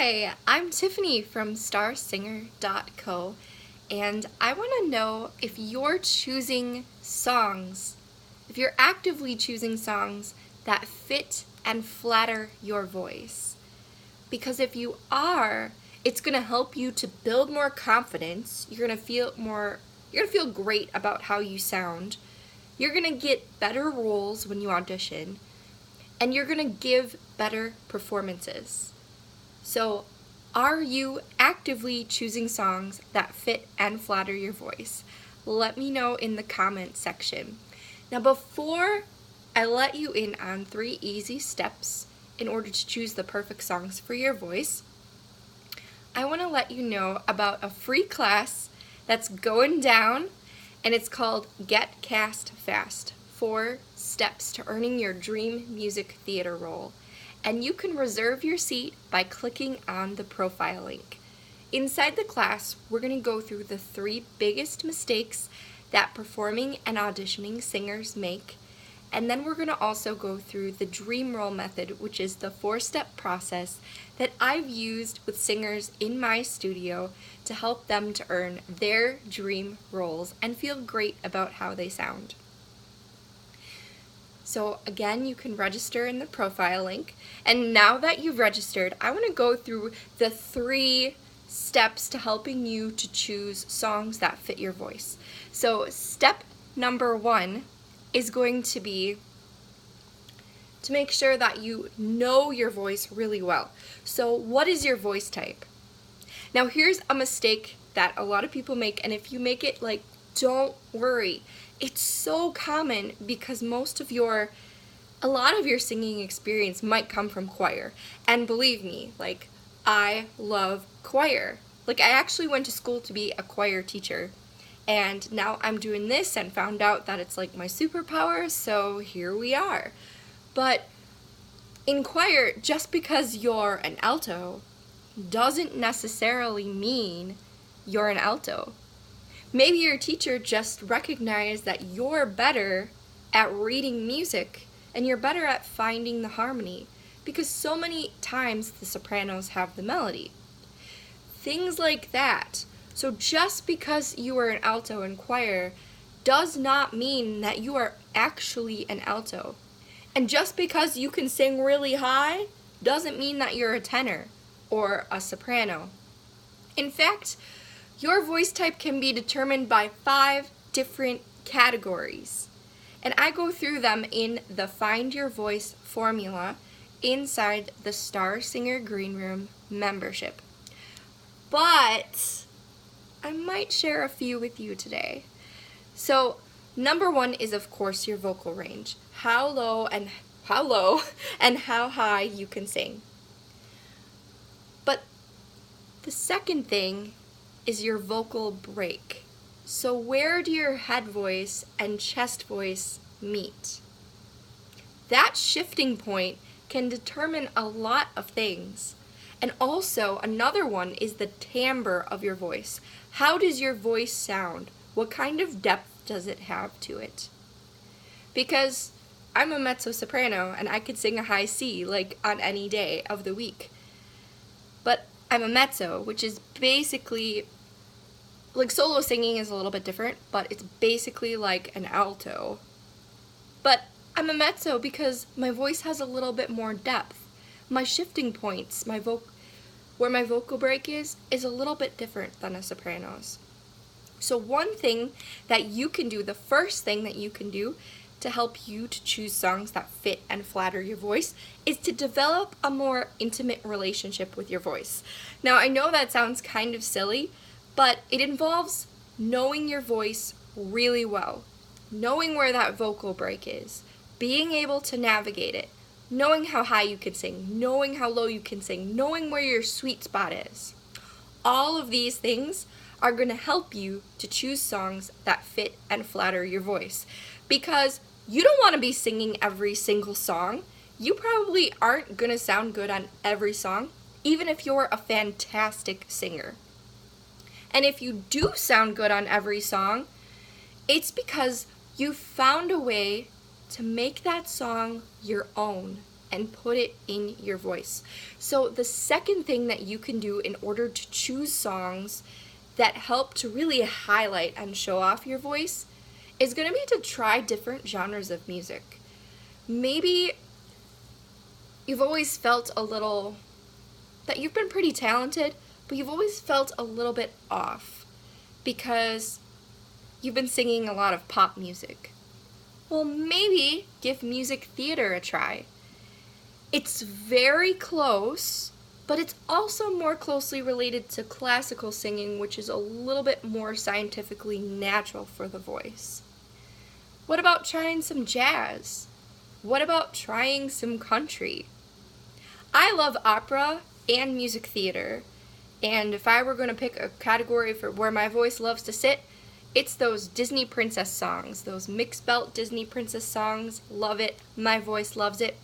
Hi, I'm Tiffany from StarSinger.co, and I want to know if you're choosing songs, if you're actively choosing songs that fit and flatter your voice. Because if you are, it's going to help you to build more confidence. You're going to feel great about how you sound. You're going to get better roles when you audition, and you're going to give better performances. So, are you actively choosing songs that fit and flatter your voice? Let me know in the comment section. Now, before I let you in on 3 easy steps in order to choose the perfect songs for your voice, I want to let you know about a free class that's going down, and it's called Get Cast Fast: 4 Steps to Earning Your Dream Music Theater Role. And you can reserve your seat by clicking on the profile link. Inside the class, we're going to go through the 3 biggest mistakes that performing and auditioning singers make, and then we're going to also go through the dream role method, which is the 4-step process that I've used with singers in my studio to help them to earn their dream roles and feel great about how they sound. So again, you can register in the profile link. And now that you've registered, I want to go through the 3 steps to helping you to choose songs that fit your voice. So step number 1 is going to be to make sure that you know your voice really well. So what is your voice type? Now here's a mistake that a lot of people make, and if you make it, don't worry. It's so common because a lot of your singing experience might come from choir. And believe me, I love choir. I actually went to school to be a choir teacher. And now I'm doing this and found out that it's my superpower, so here we are. But in choir, just because you're an alto doesn't necessarily mean you're an alto. Maybe your teacher just recognized that you're better at reading music and you're better at finding the harmony, because so many times the sopranos have the melody. Things like that. So just because you are an alto in choir does not mean that you are actually an alto. And just because you can sing really high doesn't mean that you're a tenor or a soprano. In fact, your voice type can be determined by 5 different categories. And I go through them in the Find Your Voice formula inside the Star Singer Green Room membership. But I might share a few with you today. So, number 1 is, of course, your vocal range. How low and how high you can sing. But the second thing is your vocal break. So where do your head voice and chest voice meet? That shifting point can determine a lot of things. And also, another one is the timbre of your voice. How does your voice sound? What kind of depth does it have to it? Because I'm a mezzo-soprano and I could sing a high C on any day of the week. But I'm a mezzo, which is basically solo singing is a little bit different, but it's basically like an alto. But I'm a mezzo because my voice has a little bit more depth. My shifting points, where my vocal break is a little bit different than a soprano's. So one thing that you can do, the first thing that you can do to help you to choose songs that fit and flatter your voice, is to develop a more intimate relationship with your voice. Now, I know that sounds kind of silly, but it involves knowing your voice really well, knowing where that vocal break is, being able to navigate it, knowing how high you can sing, knowing how low you can sing, knowing where your sweet spot is. All of these things are going to help you to choose songs that fit and flatter your voice, because you don't want to be singing every single song. You probably aren't going to sound good on every song, even if you're a fantastic singer. And if you do sound good on every song, it's because you found a way to make that song your own. and put it in your voice. So the second thing that you can do in order to choose songs that help to really highlight and show off your voice is going to be to try different genres of music. Maybe you've always felt a little that you've been pretty talented, but you've always felt a little bit off because you've been singing a lot of pop music. Well, maybe give music theater a try. It's very close, but it's also more closely related to classical singing, which is a little bit more scientifically natural for the voice. What about trying some jazz? What about trying some country? I love opera and music theater, and if I were going to pick a category for where my voice loves to sit, it's those Disney princess songs, those mixed belt Disney princess songs. Love it. My voice loves it.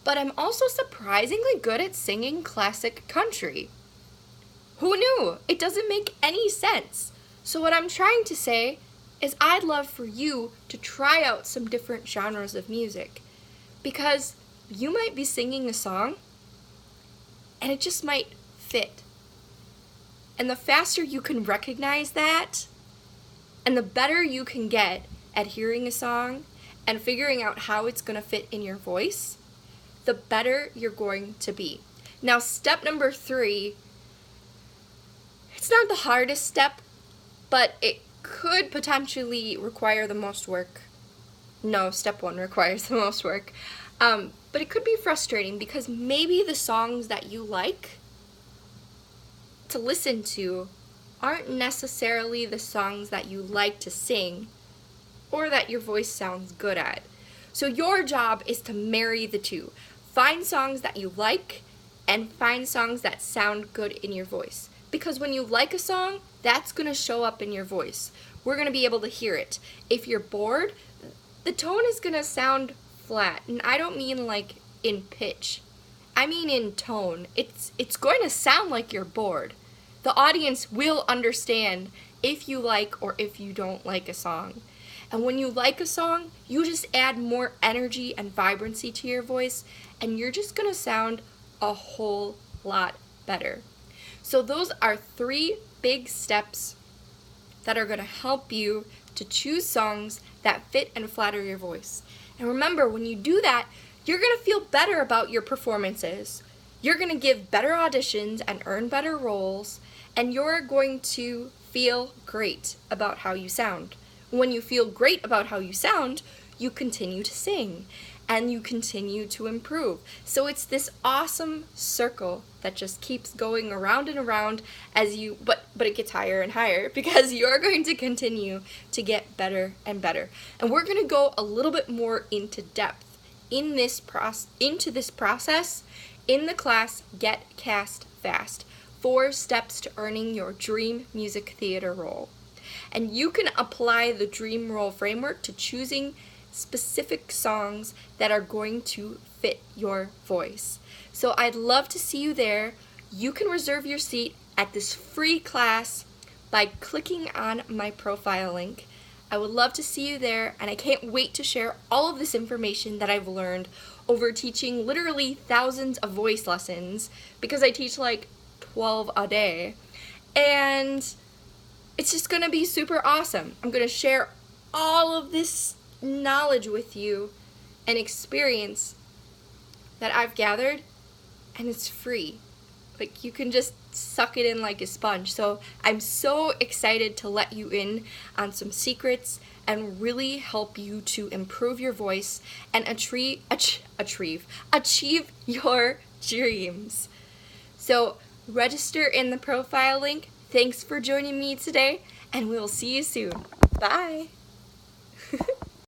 But I'm also surprisingly good at singing classic country. Who knew? It doesn't make any sense. So what I'm trying to say is I'd love for you to try out some different genres of music, because you might be singing a song and it just might fit. And the faster you can recognize that, and the better you can get at hearing a song and figuring out how it's going to fit in your voice, the better you're going to be. Now, step number 3, it's not the hardest step, but it could potentially require the most work. No, step 1 requires the most work. But it could be frustrating because maybe the songs that you like to listen to aren't necessarily the songs that you like to sing or that your voice sounds good at. So your job is to marry the two. Find songs that you like and find songs that sound good in your voice. Because when you like a song, that's going to show up in your voice. We're going to be able to hear it. If you're bored, the tone is going to sound flat. And I don't mean like in pitch. I mean in tone. It's going to sound like you're bored. The audience will understand if you like or if you don't like a song. And when you like a song, you just add more energy and vibrancy to your voice, and you're just going to sound a whole lot better. So those are 3 big steps that are going to help you to choose songs that fit and flatter your voice. And remember, when you do that, you're going to feel better about your performances. You're going to give better auditions and earn better roles, and you're going to feel great about how you sound. When you feel great about how you sound, you continue to sing and you continue to improve. So it's this awesome circle that just keeps going around and around as you, but it gets higher and higher because you're going to continue to get better and better. And we're going to go a little bit more into depth into this process in the class Get Cast Fast. 4 steps to earning your dream music theater role. And you can apply the dream role framework to choosing specific songs that are going to fit your voice. So I'd love to see you there. You can reserve your seat at this free class by clicking on my profile link. I would love to see you there, and I can't wait to share all of this information that I've learned over teaching literally thousands of voice lessons, because I teach like 12 a day. And it's just going to be super awesome. I'm going to share all of this knowledge with you and experience that I've gathered, and it's free. Like, you can just suck it in like a sponge. So I'm so excited to let you in on some secrets and really help you to improve your voice and achieve your dreams. So register in the profile link. Thanks for joining me today, and we'll see you soon. Bye!